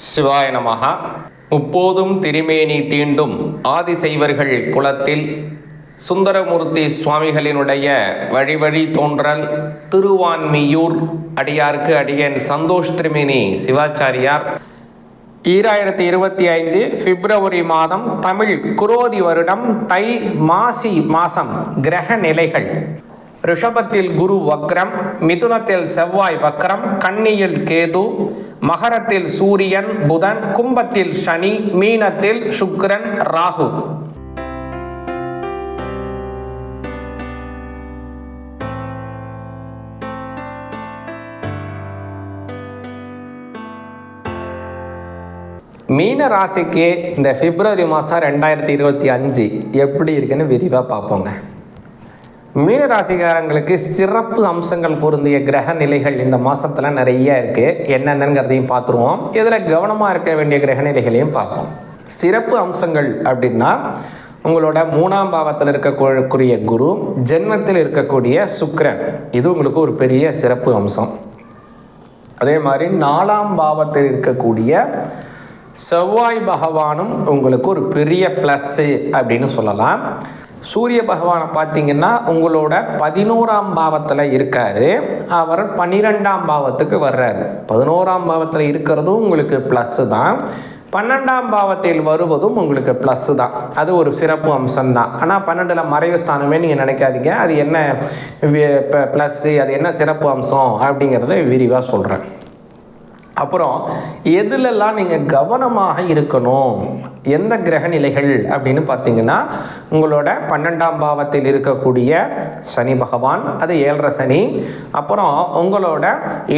சிவாய நமஹ. முப்போதும் திருமேனி தீண்டும் ஆதிசைவர்கள் குலத்தில் சுந்தரமூர்த்தி சுவாமிகளினுடைய வழிவழி தோன்றல் திருவான்மியூர் அடியார்க்கு அடியன் சந்தோஷ் திருமேனி சிவாச்சாரியார் 2025 பிப்ரவரி மாதம் தமிழ் குரோதி வருடம் தை மாசி மாசம் கிரக நிலைகள். ரிஷபத்தில் குரு வக்ரம், மிதுனத்தில் செவ்வாய் வக்ரம், கன்னியில் கேது, மகரத்தில் சூரியன் புதன், கும்பத்தில் சனி, மீனத்தில் சுக்கிரன் ராகு. மீன ராசிக்கு இந்த பிப்ரவரி மாதம் 2025 எப்படி இருக்குன்னு விரிவாக பார்ப்போங்க. மீன ராசிக்காரங்களுக்கு சிறப்பு அம்சங்கள் பொருந்திய கிரக நிலைகள் இந்த மாதத்தில் நிறைய இருக்குது. என்னென்னங்கிறதையும் பார்த்துருவோம். இதில் கவனமாக இருக்க வேண்டிய கிரக நிலைகளையும் பார்ப்போம். சிறப்பு அம்சங்கள் அப்படின்னா உங்களோட 3ஆம் பாவத்தில் இருக்கக்கூடிய குரு, ஜென்மத்தில் இருக்கக்கூடிய சுக்கிரன், இது உங்களுக்கு ஒரு பெரிய சிறப்பு அம்சம். அதே மாதிரி 4ஆம் பாவத்தில் இருக்கக்கூடிய செவ்வாய் பகவானும் உங்களுக்கு ஒரு பெரிய ப்ளஸ்ஸு அப்படின்னு சொல்லலாம். சூரிய பகவானை பார்த்தீங்கன்னா உங்களோட 11ஆம் பாவத்தில் இருக்கார். அவர் 12ஆம் பாவத்துக்கு வர்றாரு. 11ஆம் பாவத்தில் இருக்கிறதும் உங்களுக்கு ப்ளஸ்ஸு தான், 12ஆம் பாவத்தில் வருவதும் உங்களுக்கு ப்ளஸ்ஸு தான். அது ஒரு சிறப்பு அம்சம்தான். ஆனால் 12ல் மறைவு ஸ்தானமே நீங்கள் நினைக்காதீங்க. அது என்ன ப்ளஸ்ஸு, அது என்ன சிறப்பு அம்சம் அப்படிங்கிறத விரிவாக சொல்கிறேன். அப்புறம் எதுலெல்லாம் நீங்கள் கவனமாக இருக்கணும், எந்த கிரக நிலைகள் அப்படின்னு பார்த்தீங்கன்னா உங்களோட 12ஆம் பாவத்தில் இருக்கக்கூடிய சனி பகவான், அது 7.5 சனி. அப்புறம் உங்களோட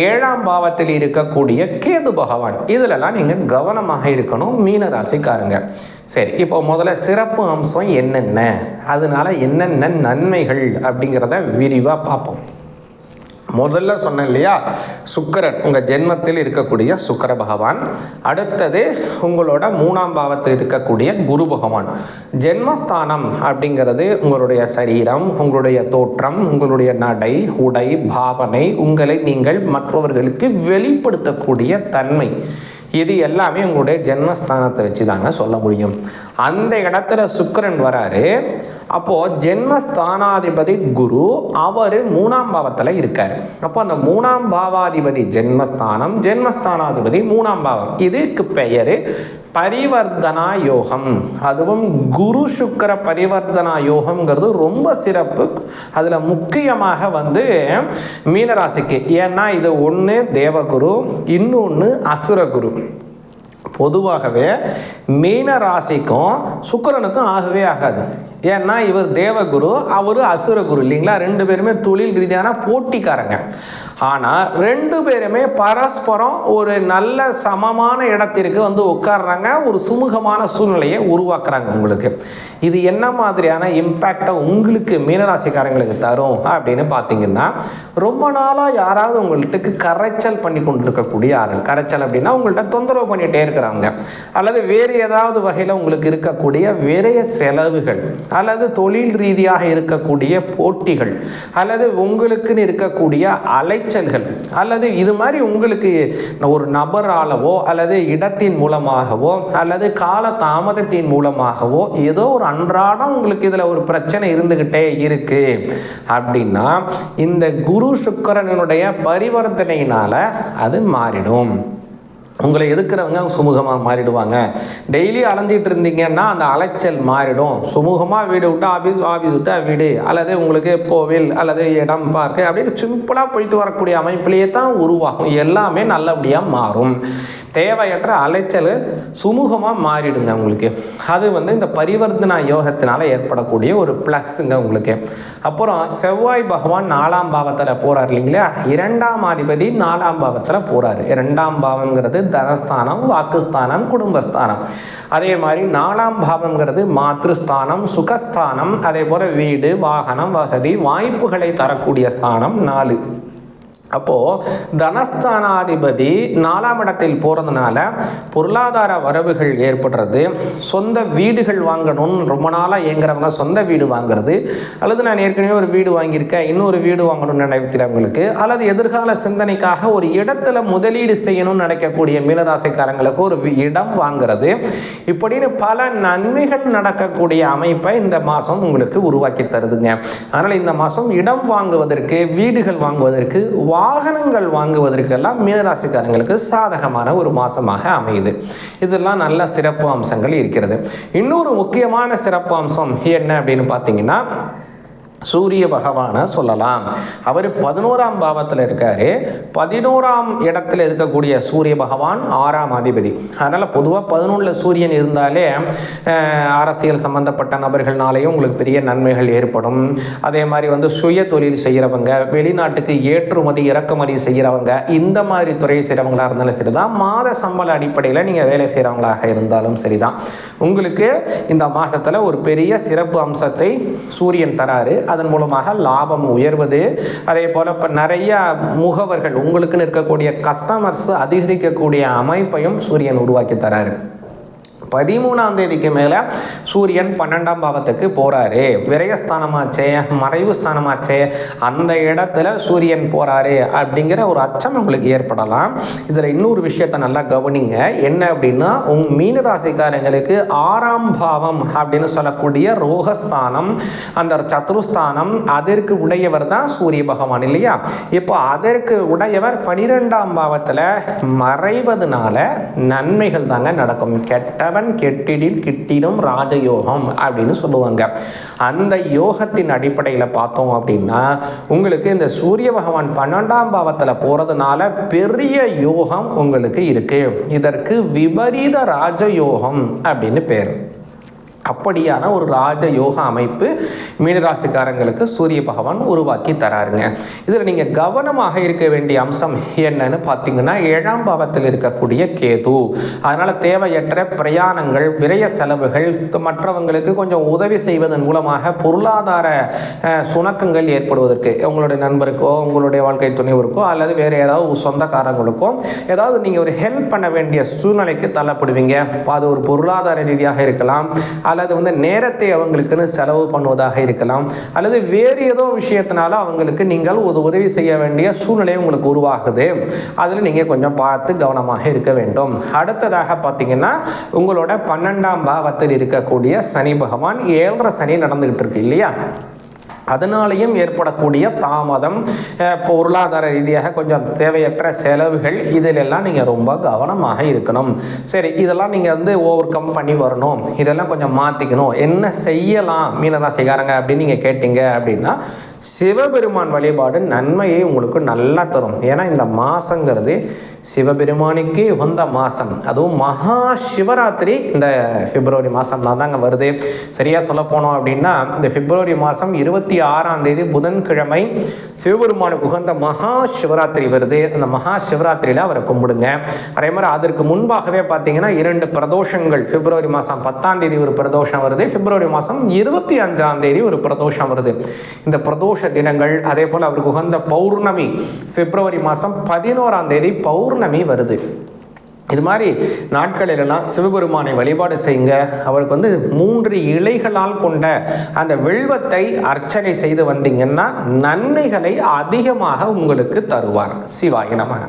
7ஆம் பாவத்தில் இருக்கக்கூடிய கேது பகவான், இதிலெல்லாம் நீங்கள் கவனமாக இருக்கணும் மீன ராசிக்காரங்க. சரி, இப்போ முதல்ல சிறப்பு அம்சம் என்னென்ன, அதனால என்னென்ன நன்மைகள் அப்படிங்கிறத விரிவாக பார்ப்போம். முதல்ல சொன்னேன் இல்லையா, சுக்கிரன் உங்கள் ஜென்மத்தில் இருக்கக்கூடிய சுக்கிர பகவான். அடுத்தது உங்களோட 3ஆம் பாவத்தில் இருக்கக்கூடிய குரு பகவான். ஜென்மஸ்தானம் அப்படிங்கிறது உங்களுடைய சரீரம், உங்களுடைய தோற்றம், உங்களுடைய நடை உடை பாவனை, உங்களை நீங்கள் மற்றவர்களுக்கு வெளிப்படுத்தக்கூடிய தன்மை, இது எல்லாமே உங்களுடைய ஜென்மஸ்தானத்தை வச்சு தாங்க சொல்ல முடியும். அந்த இடத்துல சுக்கிரன் வராரு. அப்போது ஜென்மஸ்தானாதிபதி குரு, அவர் 3ஆம் பாவத்தில் இருக்கார். அப்போ அந்த 3ஆம் பாவாதிபதி ஜென்மஸ்தானம், ஜென்மஸ்தானாதிபதி 3ஆம் பாவம், இதுக்கு பெயர் பரிவர்த்தனா யோகம். அதுவும் குரு சுக்கிர பரிவர்த்தனா யோகம்ங்கிறது ரொம்ப சிறப்பு. அதில் முக்கியமாக மீனராசிக்கு, ஏன்னா இது ஒன்று தேவகுரு, இன்னொன்று அசுரகுரு. பொதுவாகவே மீன ராசிக்கும் சுக்கிரனுக்கும் ஆகவே ஆகாது. ஏன்னா இவர் தேவகுரு, அவர் அசுரகுரு இல்லைங்களா. 2 பேருமே தொழில் ரீதியான போட்டிக்காரங்க. ஆனால் 2 பேருமே பரஸ்பரம் ஒரு நல்ல சமமான இடத்திற்கு உட்கார்றாங்க, ஒரு சுமூகமான சூழ்நிலையை உருவாக்குறாங்க. உங்களுக்கு இது என்ன மாதிரியான இம்பேக்டை உங்களுக்கு மீனராசிக்காரங்களுக்கு தரும் அப்படின்னு பார்த்தீங்கன்னா, ரொம்ப நாளாக யாராவது உங்கள்கிட்ட கரைச்சல் பண்ணி கொண்டு இருக்கக்கூடிய ஆள், கரைச்சல் அப்படின்னா உங்கள்கிட்ட தொந்தரவு பண்ணிகிட்டே இருக்கிறாங்க, அல்லது வேறு ஏதாவது வகையில் உங்களுக்கு இருக்கக்கூடிய விரைய செலவுகள், அல்லது தொழில் ரீதியாக இருக்கக்கூடிய போட்டிகள், அல்லது உங்களுக்குன்னு இருக்கக்கூடிய அலைச்சல்கள், அல்லது இது மாதிரி உங்களுக்கு ஒரு நபராலவோ அல்லது இடத்தின் மூலமாகவோ அல்லது கால தாமதத்தின் மூலமாகவோ ஏதோ ஒரு அன்றாடம் உங்களுக்கு இதில் ஒரு பிரச்சனை இருந்துக்கிட்டே இருக்கு அப்படின்னா இந்த குரு சுக்கிரனுடைய பரிவர்த்தனையினால் அது மாறிடும். உங்களை எதுக்குறவங்க சுமூகமாக மாறிடுவாங்க. டெய்லி அலைஞ்சிட்டு இருந்தீங்கன்னா அந்த அலைச்சல் மாறிடும். சுமூகமாக வீடு விட்டு ஆஃபீஸ், ஆஃபீஸ் விட்டு வீடு, அல்லது உங்களுக்கு கோவில் அல்லது இடம் பார்க்க அப்படின்னு சிம்பிளாக போயிட்டு வரக்கூடிய அமைப்பிலேயே தான் உருவாகும். எல்லாமே நல்லபடியாக மாறும். தேவையற்ற அலைச்சல் சுமூகமாக மாறிடுங்க உங்களுக்கு. அது இந்த பரிவர்த்தனா யோகத்தினால ஏற்படக்கூடிய ஒரு ப்ளஸ்ஸுங்க உங்களுக்கு. அப்புறம் செவ்வாய் பகவான் 4ஆம் பாவத்தில் போகிறார் இல்லைங்களா. 2ஆம் அதிபதி 4ஆம் பாவத்தில் போகிறாரு. 2ஆம் பாவங்கிறது தனஸ்தானம், வாக்குஸ்தானம், குடும்பஸ்தானம். அதே மாதிரி 4ஆம் பாவங்கிறது மாத்ருஸ்தானம், சுகஸ்தானம், அதே போல் வீடு வாகனம் வசதி வாய்ப்புகளை தரக்கூடிய ஸ்தானம் 4. அப்போது தனஸ்தானாதிபதி 4ஆம் இடத்தில் போகிறதுனால பொருளாதார வரவுகள் ஏற்படுறது, சொந்த வீடுகள் வாங்கணும்னு ரொம்ப நாளாக ஏங்குறவங்க சொந்த வீடு வாங்குறது, அல்லது நான் ஏற்கனவே ஒரு வீடு வாங்கியிருக்கேன் இன்னொரு வீடு வாங்கணும்னு நினைக்கிறவங்களுக்கு, அல்லது எதிர்கால சிந்தனைக்காக ஒரு இடத்துல முதலீடு செய்யணும்னு நினைக்கக்கூடிய மீனராசிக்காரங்களுக்கு ஒரு இடம் வாங்கிறது, இப்படின்னு பல நன்மைகள் நடக்கக்கூடிய அமைப்பை இந்த மாதம் உங்களுக்கு உருவாக்கி தருதுங்க. அதனால் இந்த மாதம் இடம் வாங்குவதற்கு, வீடுகள் வாங்குவதற்கு, வாகனங்கள் வாங்குவதற்கெல்லாம் மீனராசிக்காரங்களுக்கு சாதகமான ஒரு மாசமாக அமையுது. இதெல்லாம் நல்ல சிறப்பு அம்சங்கள் இருக்கிறது. இன்னொரு முக்கியமான சிறப்பு அம்சம் என்ன அப்படின்னு பார்த்தீங்கன்னா, சூரிய பகவானை சொல்லலாம். அவர் 11ஆம் பாவத்தில் இருக்காரு. 11ஆம் இடத்துல இருக்கக்கூடிய சூரிய பகவான் 6ஆம் அதிபதி. அதனால் பொதுவாக 11 சூரியன் இருந்தாலே அரசியல் சம்பந்தப்பட்ட நபர்கள்னாலேயும் உங்களுக்கு பெரிய நன்மைகள் ஏற்படும். அதே மாதிரி சுய தொழில் செய்கிறவங்க, வெளிநாட்டுக்கு ஏற்றுமதி இறக்குமதி செய்கிறவங்க, இந்த மாதிரி துறை செய்கிறவங்களாக இருந்தாலும் சரி தான், மாத சம்பள அடிப்படையில் நீங்கள் வேலை செய்கிறவங்களாக இருந்தாலும் சரி தான், உங்களுக்கு இந்த மாதத்தில் ஒரு பெரிய சிறப்பு அம்சத்தை சூரியன் தராரு. அதன் மூலமாக லாபம் உயர்வது, அதே போல் இப்போ நிறைய முகவர்கள் உங்களுக்குன்னு இருக்கக்கூடிய கஸ்டமர்ஸ் அதிகரிக்கக்கூடிய அமைப்பையும் சூரியன் உருவாக்கி தராரு. 13ஆம் தேதிக்கு மேலே சூரியன் 12ஆம் பாவத்துக்கு போகிறாரு. விரயஸ்தானமாச்சே, மறைவு ஸ்தானமாச்சே, அந்த இடத்துல சூரியன் போகிறாரு அப்படிங்கிற ஒரு அச்சம் உங்களுக்கு ஏற்படலாம். இதில் இன்னொரு விஷயத்தை நல்லா கவனிங்க. என்ன அப்படின்னா, மீனராசிக்காரங்களுக்கு 6ஆம் பாவம் அப்படின்னு சொல்லக்கூடிய ரோகஸ்தானம், அந்த சத்ருஸ்தானம், அதற்கு உடையவர் தான் சூரிய பகவான் இல்லையா? இப்போ அதற்கு உடையவர் 12ஆம் பாவத்தில் மறைவதனால நன்மைகள் தாங்க நடக்கும். கெட்டவன் கெட்டிடில் கிட்டிடும் ராஜயோகம் அப்படின்னு சொல்லுவாங்க. அந்த யோகத்தின் அடிப்படையில் பார்த்தோம் அப்படின்னா, உங்களுக்கு இந்த சூரிய பகவான் 12ஆம் பாவத்தில் போறதுனால பெரிய யோகம் உங்களுக்கு இருக்கு. இதற்கு விபரீத ராஜயோகம் அப்படின்னு பேர். அப்படியான ஒரு ராஜயோக அமைப்பு மீனராசிக்காரங்களுக்கு சூரிய பகவான் உருவாக்கி தராருங்க. இதில் நீங்கள் கவனமாக இருக்க வேண்டிய அம்சம் என்னன்னு பார்த்தீங்கன்னா, 7ஆம் பாவத்தில் இருக்கக்கூடிய கேது. அதனால் தேவையற்ற பிரயாணங்கள், விரய செலவுகள், மற்றவங்களுக்கு கொஞ்சம் உதவி செய்வதன் மூலமாக பொருளாதார சுணக்கங்கள் ஏற்படுவதற்கு, உங்களுடைய நண்பருக்கோ உங்களுடைய வாழ்க்கை துணைவருக்கோ அல்லது வேறு ஏதாவது சொந்தக்காரங்களுக்கோ ஏதாவது நீங்கள் ஒரு ஹெல்ப் பண்ண வேண்டிய சூழ்நிலைக்கு தள்ளப்படுவீங்க. அது ஒரு பொருளாதார ரீதியாக இருக்கலாம், அல்லது நேரத்தை அவங்களுக்குன்னு செலவு பண்ணுவதாக இருக்கலாம், அல்லது வேறு ஏதோ விஷயத்தினால அவங்களுக்கு நீங்கள் ஒரு உதவி செய்ய வேண்டிய சூழ்நிலை உங்களுக்கு உருவாகுது. அதில் நீங்கள் கொஞ்சம் பார்த்து கவனமாக இருக்க வேண்டும். அடுத்ததாக பார்த்தீங்கன்னா, உங்களோட 12ஆம் பாவத்தில் இருக்கக்கூடிய சனி பகவான் 7.5 சனி நடந்துகிட்டு இருக்கு இல்லையா? அதனாலேயும் ஏற்படக்கூடிய தாமதம், பொருளாதார ரீதியாக கொஞ்சம் தேவையற்ற செலவுகள், இதிலெல்லாம் நீங்கள் ரொம்ப கவனமாக இருக்கணும். சரி, இதெல்லாம் நீங்கள் ஓவர் கம் பண்ணி வரணும், இதெல்லாம் கொஞ்சம் மாற்றிக்கணும். என்ன செய்யலாம் மீனராசிக்காரங்க அப்படின்னு நீங்கள் கேட்டீங்க அப்படின்னா, சிவபெருமான் வழிபாடு நன்மையை உங்களுக்கு நல்லா தரும். ஏன்னா இந்த மாதங்கிறது சிவபெருமானுக்கு உகந்த மாதம். அதுவும் மகா சிவராத்திரி இந்த பிப்ரவரி மாதம் தாங்க வருது. சரியாக சொல்ல போனோம் அப்படின்னா, இந்த பிப்ரவரி மாதம் 26ஆம் தேதி புதன்கிழமை சிவபெருமானுக்கு உகந்த மகா சிவராத்திரி வருது. அந்த மகா சிவராத்திரியில் அவரை கும்பிடுங்க. அதே மாதிரி அதற்கு முன்பாகவே பார்த்தீங்கன்னா 2 பிரதோஷங்கள், பிப்ரவரி மாதம் 10ஆம் தேதி ஒரு பிரதோஷம் வருது, பிப்ரவரி மாதம் 25ஆம் தேதி ஒரு பிரதோஷம் வருது. இந்த பிரதோஷ தினங்கள், அதே போல் அவருக்கு உகந்த பௌர்ணமி பிப்ரவரி மாதம் 11ஆம் தேதி பௌர்ணமி வருது. இது மாதிரி நாட்களிலெல்லாம் சிவபெருமானை வழிபாடு செய்யுங்க. அவருக்கு 3 இலைகளால் கொண்ட அந்த வில்வத்தை அர்ச்சனை செய்து வந்தீங்கன்னா நன்மைகளை அதிகமாக உங்களுக்கு தருவார். சிவாய நமக.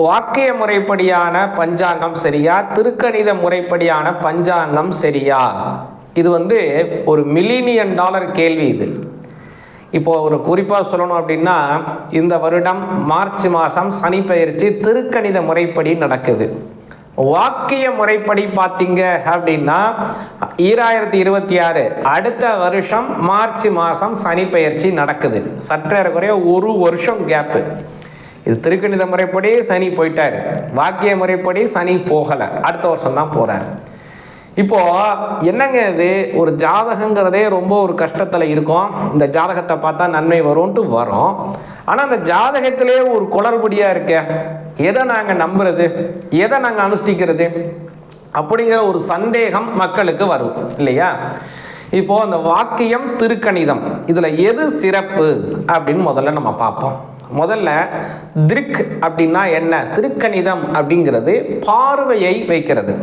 வாக்கிய முறைப்படியான பஞ்சாங்கம் சரியா, திருக்கணித முறைப்படியான பஞ்சாங்கம் சரியா? இது ஒரு $1,000,000 கேள்வி. இது இப்போ ஒரு குறிப்பாக சொல்லணும் அப்படின்னா, இந்த வருடம் மார்ச் மாதம் சனி பெயர்ச்சி திருக்கணித முறைப்படி நடக்குது. வாக்கிய முறைப்படி பார்த்தீங்க அப்படின்னா 2026 அடுத்த வருஷம் மார்ச் மாதம் சனி பெயர்ச்சி நடக்குது. சற்றேறக்குறைய 1 வருஷம் கேப்பு. இது திருக்கணித முறைப்படி சனி போயிட்டார், வாக்கிய முறைப்படி சனி போகலை, அடுத்த வருஷம் தான் போகிறார். இப்போது என்னங்க இது, ஒரு ஜாதகங்கிறதே ரொம்ப ஒரு கஷ்டத்தில் இருக்கும். இந்த ஜாதகத்தை பார்த்தா நன்மை வரும்ன்ட்டு வரும். ஆனால் அந்த ஜாதகத்திலே ஒரு குளறுபடியாக இருக்க, எதை நாங்கள் நம்புறது, எதை நாங்கள் அனுஷ்டிக்கிறது அப்படிங்கிற ஒரு சந்தேகம் மக்களுக்கு வரும் இல்லையா? இப்போ அந்த வாக்கியம் திருக்கணிதம் இதுல எது சிறப்பு அப்படின்னு முதல்ல நம்ம பார்ப்போம். முதல்ல திருக் அப்படின்னா என்ன? திருக்கணிதம் அப்படிங்கிறது பார்வையை வைக்கிறது.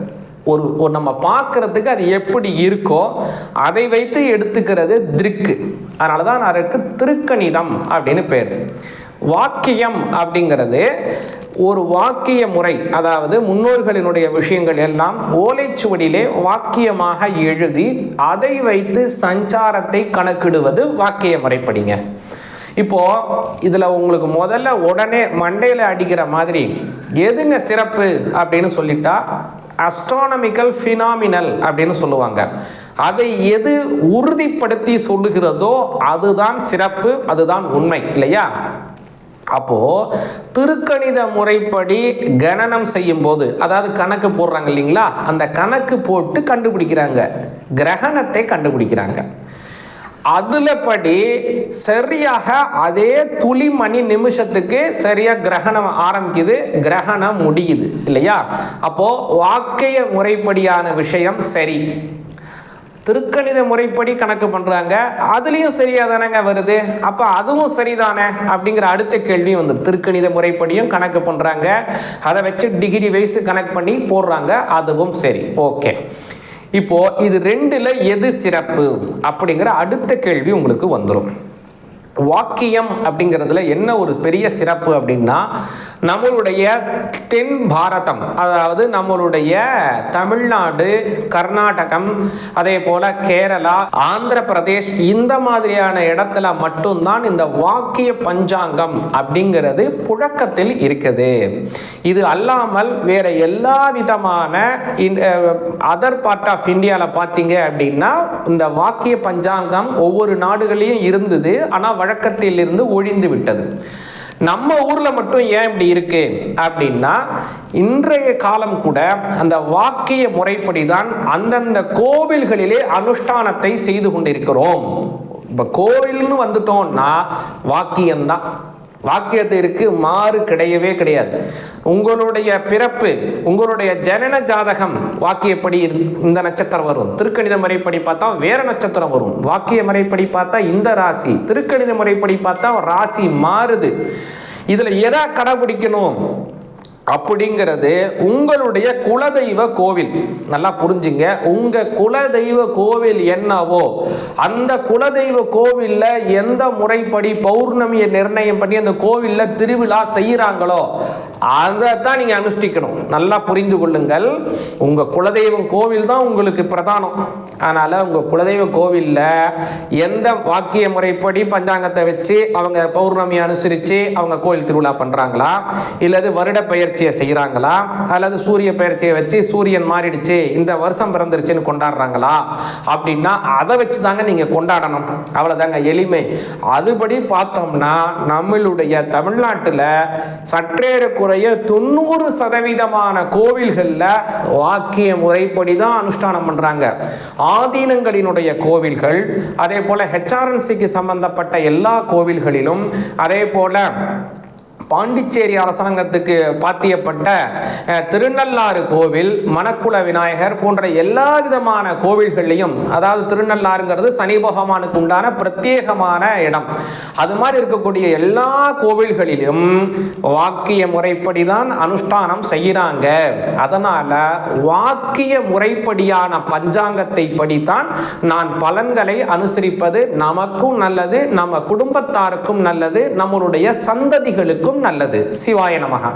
ஒரு நம்ம பார்க்கறதுக்கு அது எப்படி இருக்கோ அதை வைத்து எடுத்துக்கிறது திருக்கு. அதனால தான் அதற்கு திருக்கணிதம் அப்படின்னு பேர். வாக்கியம் அப்படிங்கிறது ஒரு வாக்கிய முறை, அதாவது முன்னோர்களினுடைய விஷயங்கள் எல்லாம் ஓலைச்சுவடியிலே வாக்கியமாக எழுதி அதை வைத்து சஞ்சாரத்தை கணக்கிடுவது வாக்கிய முறைப்படிங்க. இப்போ இதுல உங்களுக்கு முதல்ல உடனே மண்டையில அடிக்கிற மாதிரி எதுங்க சிறப்பு அப்படின்னு சொல்லிட்டா அஸ்ட்ரானமிக்கல் ஃபினாமினல் அப்படின்னு சொல்லுவாங்க. அதை எது உறுதிப்படுத்தி சொல்லுகிறதோ அதுதான் சிறப்பு, அதுதான் உண்மை இல்லையா? அப்போ திருக்கணித முறைப்படி கணனம் செய்யும் போது, அதாவது கணக்கு போடுறாங்க இல்லைங்களா, அந்த கணக்கு போட்டு கண்டுபிடிக்கிறாங்க, கிரகணத்தை கண்டுபிடிக்கிறாங்க. அதுல படி சரியாக அதே துளி மணி நிமிஷத்துக்கு சரியா கிரகணம் ஆரம்பிக்குது, கிரகணம் முடியுது இல்லையா? அப்போ வாக்கிய முறைப்படியான விஷயம் சரி. திருக்கணித முறைப்படி கணக்கு பண்றாங்க, அதுலயும் சரியா தானங்க வருது, அப்ப அதுவும் சரிதானே அப்படிங்கிற அடுத்த கேள்வி வந்து திருக்கணித முறைப்படியும் கணக்கு பண்றாங்க, அதை வச்சு டிகிரி வைஸ் கணக்கு பண்ணி போடுறாங்க, அதுவும் சரி. ஓகே, இப்போ இது ரெண்டுல எது சிறப்பு அப்படிங்கிற அடுத்த கேள்வி உங்களுக்கு வந்துடும். வாக்கியம் அப்படிங்கிறதுல என்ன ஒரு பெரிய சிறப்பு அப்படின்னா, நம்மளுடைய தென் பாரதம், அதாவது நம்மளுடைய தமிழ்நாடு, கர்நாடகம், அதே போல கேரளா, ஆந்திர பிரதேஷ், இந்த மாதிரியான இடத்துல மட்டும்தான் இந்த வாக்கிய பஞ்சாங்கம் அப்படிங்கிறது புழக்கத்தில் இருக்குது. இது அல்லாமல் வேற எல்லா விதமான அதர் பார்ட் ஆஃப் இந்தியாவில் பார்த்தீங்க அப்படின்னா இந்த வாக்கிய பஞ்சாங்கம் ஒவ்வொரு நாடுகளையும் இருந்தது, ஆனால் வழக்கத்தில் இருந்து ஒழிந்து விட்டது. நம்ம ஊர்ல மட்டும் ஏன் இப்படி இருக்கு அப்படின்னா, இன்றைய காலம் கூட அந்த வாக்கிய முறைப்படி தான் அந்தந்த கோவில்களிலே அனுஷ்டானத்தை செய்து கொண்டிருக்கிறோம். இப்ப கோவில்னு வந்துட்டோம்னா வாக்கியம்தான், வாக்கியத்திற்கு மாறு கிடையவே கிடையாது. உங்களுடைய பிறப்பு, உங்களுடைய ஜனன ஜாதகம் வாக்கியப்படி இந்த நட்சத்திரம் வரும், திருக்கணித முறைப்படி பார்த்தா வேற நட்சத்திரம் வரும், வாக்கிய முறைப்படி பார்த்தா இந்த ராசி, திருக்கணித முறைப்படி பார்த்தா ராசி மாறுது. இதுல எதை கடைபிடிக்கணும் அப்படிங்கிறது உங்களுடைய குலதெய்வ கோவில். நல்லா புரிஞ்சுங்க, உங்க குலதெய்வ கோவில் என்னவோ அந்த குலதெய்வ கோவில்ல எந்த முறைப்படி பௌர்ணமியை நிர்ணயம் பண்ணி அந்த கோவில்ல திருவிழா செய்யறாங்களோ அதைத்தான் நீங்க அனுஷ்டிக்கணும். நல்லா புரிந்து கொள்ளுங்கள், உங்க குலதெய்வம் கோவில் தான் உங்களுக்கு பிரதானம். அதனால உங்க குலதெய்வ கோவில்ல எந்த வாக்கிய முறைப்படி பஞ்சாங்கத்தை வச்சு அவங்க பௌர்ணமி அனுசரிச்சு அவங்க கோவில் திருவிழா பண்றாங்களா, இல்லது வருட பெயர் செய்யறாங்களா, அல்லது சூரிய பெயர்ச்சியை வச்சு சூரியன் மாறிடுச்சு இந்த வருஷம் பிறந்துருச்சுன்னு கொண்டாடுறாங்களா அப்படின்னா அதை வச்சு தாங்க நீங்க கொண்டாடணும். அவ்வளவுதாங்க, எளிமை. அதுபடி பார்த்தோம்னா நம்மளுடைய தமிழ்நாட்டில் சற்றேறக்குறைய 90% கோவில்கள்ல வாக்கிய முறைப்படி தான் அனுஷ்டானம் பண்றாங்க. ஆதீனங்களினுடைய கோவில்கள், அதே போல ஹெச்ஆர்என்சிக்கு சம்பந்தப்பட்ட எல்லா கோவில்களிலும், அதே போல பாண்டிச்சேரி அரசாங்கத்துக்கு பாத்தியப்பட்ட திருநள்ளாறு கோவில், மணக்குள விநாயகர் போன்ற எல்லா விதமான கோவில்கள்லையும், அதாவது திருநள்ளாறுங்கிறது சனி பகவானுக்கு உண்டான பிரத்யேகமான இடம், அது மாதிரி இருக்கக்கூடிய எல்லா கோவில்களிலும் வாக்கிய முறைப்படி தான் அனுஷ்டானம் செய்கிறாங்க. அதனால வாக்கிய முறைப்படியான பஞ்சாங்கத்தை படித்தான் நான் பலன்களை அனுசரிப்பது நமக்கும் நல்லது, நம்ம குடும்பத்தாருக்கும் நல்லது, நம்மளுடைய சந்ததிகளுக்கும் நல்லது. சிவாய நமஹ.